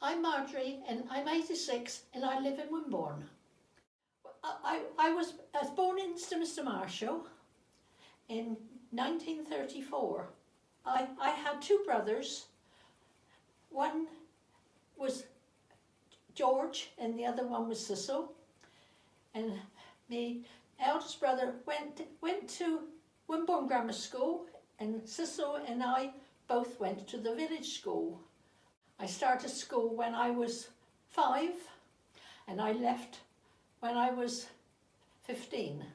I'm Marjorie and I'm 86 and I live in Wimborne. I was born in Mr. Marshall in 1934. I had two brothers. One was George and the other one was Cecil. And my eldest brother went to Wimborne Grammar School, and Cecil and I both went to the village school. I started school when I was 5 and I left when I was 15.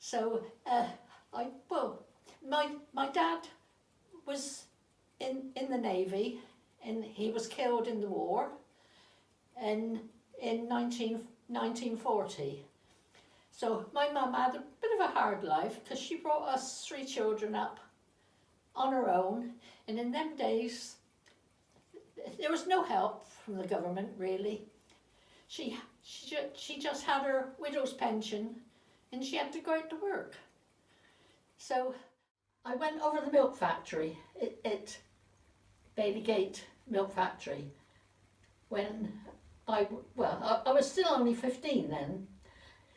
So my dad was in the Navy and he was killed in the war in 1940. So my mum had a bit of a hard life because she brought us 3 children up on her own, and in them days there was no help from the government really. She just had her widow's pension and she had to go out to work. So I went over the milk factory at Bailey Gate Milk Factory when I was still only 15 then.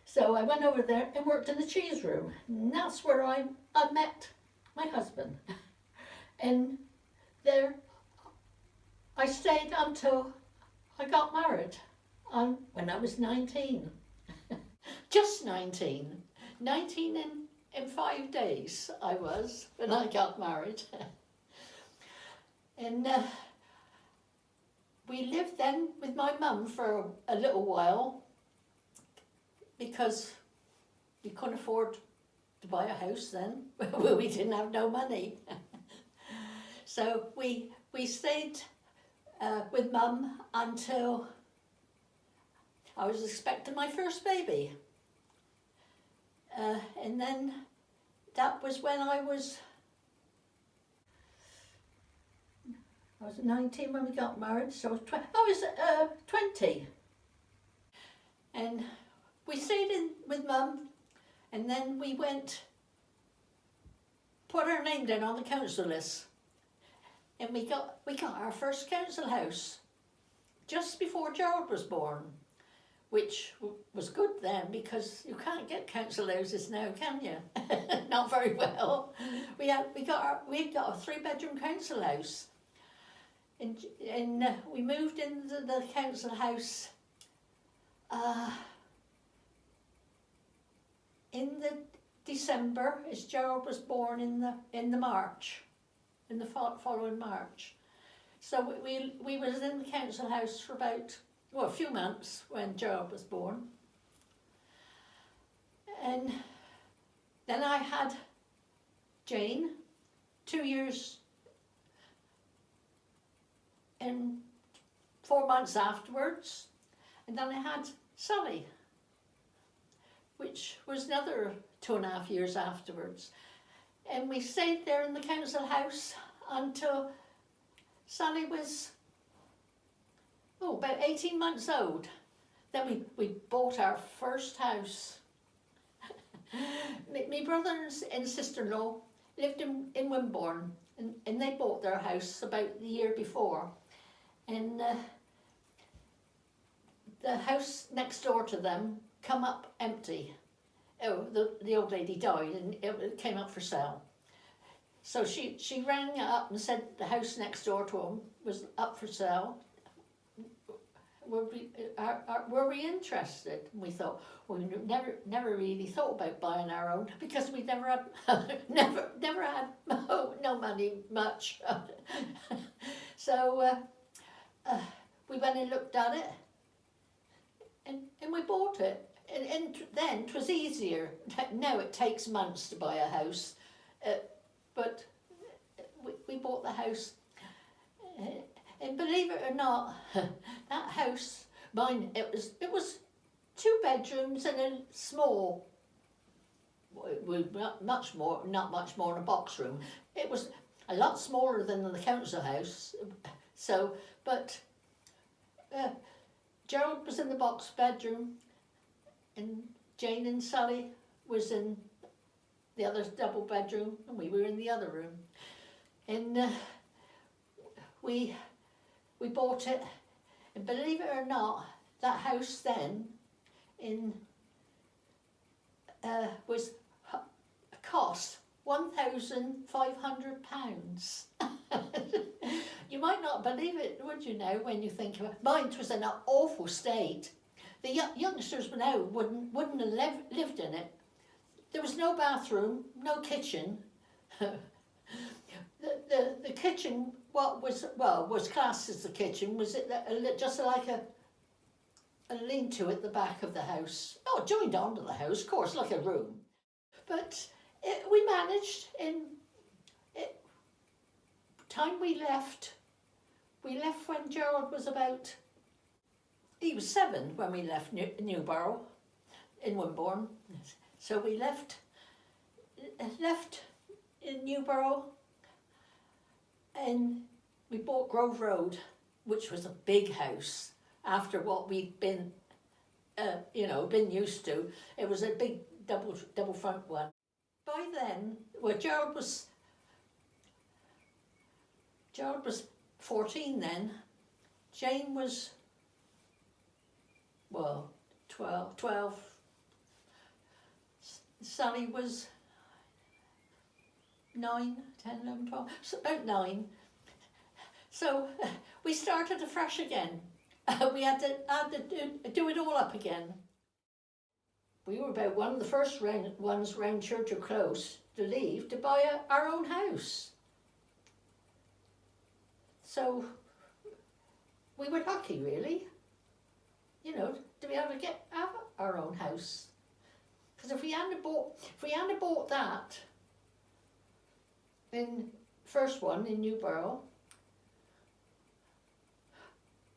So I went over there and worked in the cheese room, and that's where I met my husband. And there I stayed until I got married when I was 19. Just 19. 19 in 5 days I was when I got married. And we lived then with my mum for a little while because we couldn't afford to buy a house then. We didn't have no money. So we stayed with mum until I was expecting my first baby. And then that was when I was 19 when we got married, so I was 20. And we stayed in with mum, and then we put our name down on the council list. And we got our first council house just before Gerald was born, which was good then because you can't get council houses now, can you? Not very well. We got a 3-bedroom council house, and we moved into the council house in the December, as Gerald was born in the March. In the following March. So we was in the council house for about, a few months when Gerald was born. And then I had Jane 2 years and 4 months afterwards. And then I had Sally, which was another 2.5 years afterwards. And we stayed there in the council house until Sally was, about 18 months old. Then we bought our first house. My brother and sister-in-law lived in Wimborne, and they bought their house about the year before. And the house next door to them come up empty. Oh, the old lady died and it came up for sale. So she rang up and said the house next door to him was up for sale. Were we interested? And we thought, well, we never really thought about buying our own because we never had never had no money much. So we went and looked at it, and we bought it. And then 'twas easier. Now it takes months to buy a house, but we bought the house. And believe it or not, that house, mine, it was 2 bedrooms and a small, not much more than a box room. It was a lot smaller than the council house. So, but Gerald was in the box bedroom, and Jane and Sally was in the other double bedroom, and we were in the other room. And we we bought it, and believe it or not, that house then in was cost £1,500. You might not believe it, would you now, when you think of it. Mine was in an awful state. The youngsters now wouldn't have lived in it. There was no bathroom, no kitchen. The kitchen, was classed as the kitchen, was it just like a lean-to at the back of the house. Oh, joined onto the house, of course, like a room. But we managed. In time we left when Gerald was about, he was 7 when we left Newborough in Wimborne. So we left in Newborough, and we bought Grove Road, which was a big house. After what we'd been used to, it was a big double front one. By then, Gerald was 14 then. Jane was 12. Sally was 9, 10, 11, 12, so about 9. So we started afresh again. We had to do it all up again. We were about one of the first ones round Churchill Close to leave to buy our own house. So we were lucky, really, to be able to have our own house. Because if we hadn't bought that in first one in Newborough,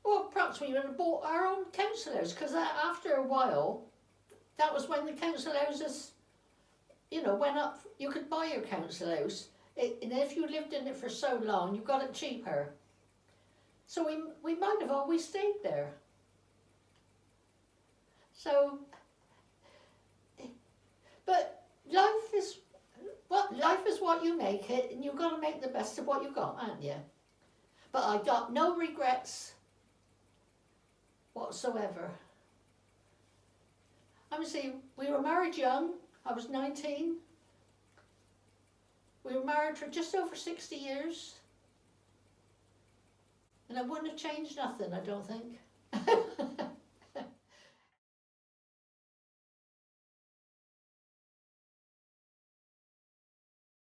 well, perhaps we would have bought our own council house, because after a while, that was when the council houses, went up. You could buy your council house, and if you lived in it for so long, you got it cheaper. So we might have always stayed there. So, but life is what you make it, and you've got to make the best of what you got, haven't you? But I got no regrets whatsoever. We were married young. I was 19. We were married for just over 60 years. And I wouldn't have changed nothing, I don't think.